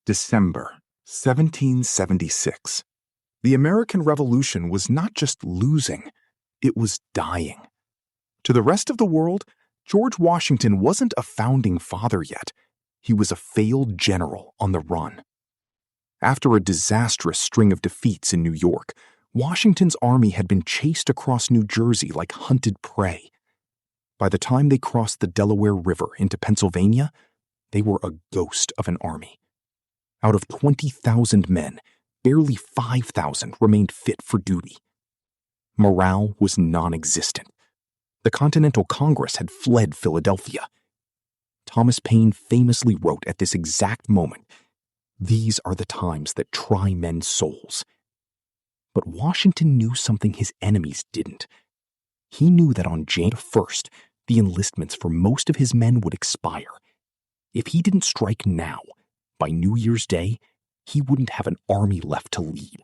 December 1776. The American Revolution was not just losing, it was dying. To the rest of the world, George Washington wasn't a founding father yet. He was a failed general on the run. After a disastrous string of defeats in New York, Washington's army had been chased across New Jersey like hunted prey. By the time they crossed the Delaware River into Pennsylvania, they were a ghost of an army. Out of 20,000 men, barely 5,000 remained fit for duty. Morale was non-existent. The Continental Congress had fled Philadelphia. Thomas Paine famously wrote at this exact moment, "These are the times that try men's souls." But Washington knew something his enemies didn't. He knew that on January 1st, the enlistments for most of his men would expire. If he didn't strike now, by New Year's Day, he wouldn't have an army left to lead.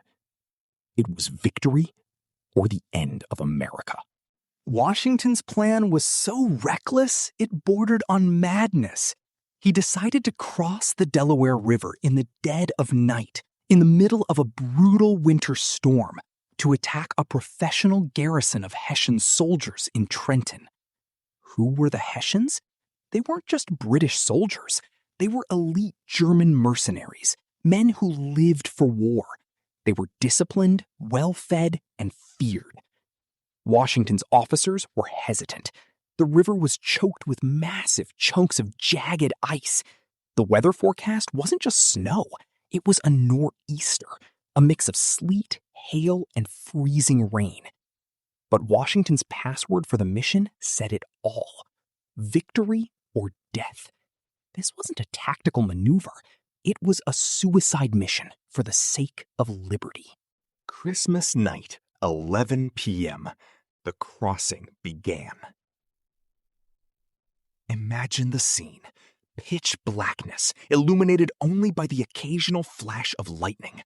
It was victory or the end of America. Washington's plan was so reckless, it bordered on madness. He decided to cross the Delaware River in the dead of night, in the middle of a brutal winter storm, to attack a professional garrison of Hessian soldiers in Trenton. Who were the Hessians? They weren't just British soldiers. They were elite German mercenaries, men who lived for war. They were disciplined, well-fed, and feared. Washington's officers were hesitant. The river was choked with massive chunks of jagged ice. The weather forecast wasn't just snow. It was a nor'easter, a mix of sleet, hail, and freezing rain. But Washington's password for the mission said it all: victory or death. This wasn't a tactical maneuver. It was a suicide mission for the sake of liberty. Christmas night, 11 p.m. The crossing began. Imagine the scene. Pitch blackness, illuminated only by the occasional flash of lightning.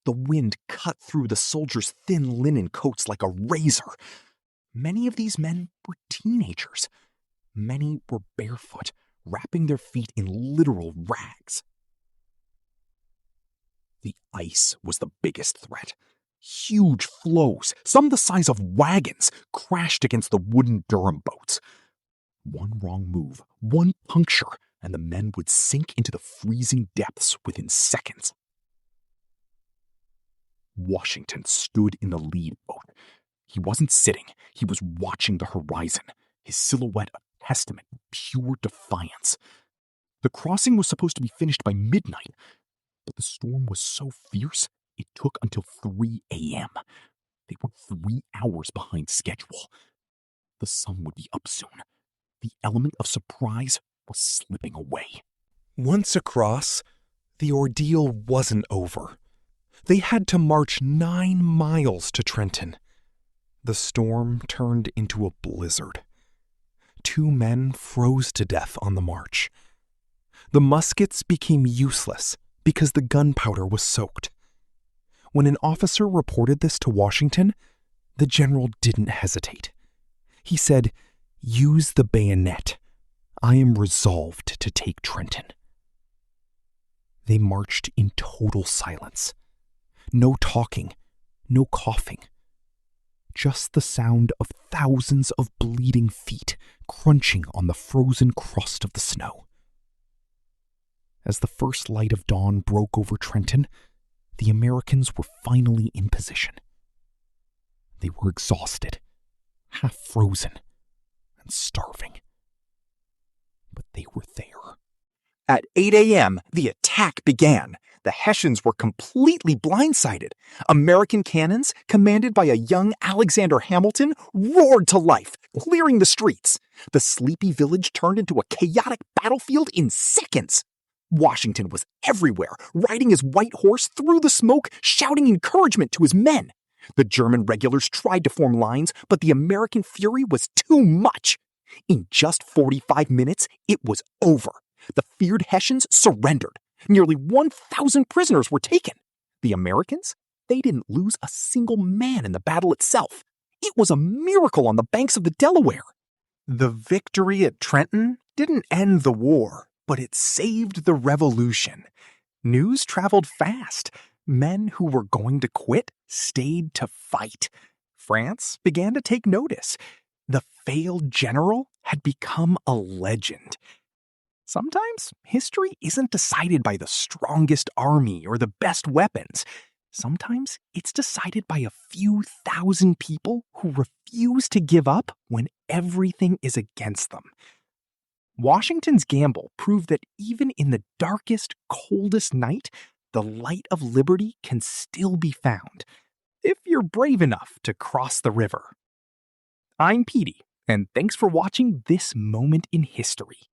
The wind cut through the soldiers' thin linen coats like a razor. Many of these men were teenagers. Many were barefoot, wrapping their feet in literal rags. The ice was the biggest threat. Huge floes, some the size of wagons, crashed against the wooden Durham boats. One wrong move, one puncture, and the men would sink into the freezing depths within seconds. Washington stood in the lead boat. He wasn't sitting, he was watching the horizon, his silhouette a testament to pure defiance. The crossing was supposed to be finished by midnight, but the storm was so fierce, it took until 3 a.m. They were 3 hours behind schedule. The sun would be up soon. The element of surprise was slipping away. Once across, the ordeal wasn't over. They had to march 9 miles to Trenton. The storm turned into a blizzard. 2 men froze to death on the march. The muskets became useless because the gunpowder was soaked. When an officer reported this to Washington, the general didn't hesitate. He said, "Use the bayonet. I am resolved to take Trenton." They marched in total silence. No talking, no coughing. Just the sound of thousands of bleeding feet crunching on the frozen crust of the snow. As the first light of dawn broke over Trenton, the Americans were finally in position. They were exhausted, half frozen, and starving. But they were there. At 8 a.m., the attack began. The Hessians were completely blindsided. American cannons, commanded by a young Alexander Hamilton, roared to life, clearing the streets. The sleepy village turned into a chaotic battlefield in seconds. Washington was everywhere, riding his white horse through the smoke, shouting encouragement to his men. The German regulars tried to form lines, but the American fury was too much. In just 45 minutes, it was over. The feared Hessians surrendered. Nearly 1,000 prisoners were taken. The Americans, they didn't lose a single man in the battle itself. It was a miracle on the banks of the Delaware. The victory at Trenton didn't end the war, but it saved the Revolution. News traveled fast. Men who were going to quit stayed to fight. France began to take notice. The failed general had become a legend. Sometimes history isn't decided by the strongest army or the best weapons. Sometimes it's decided by a few thousand people who refuse to give up when everything is against them. Washington's gamble proved that even in the darkest, coldest night, the light of liberty can still be found, if you're brave enough to cross the river. I'm Pitty, and thanks for watching this moment in history.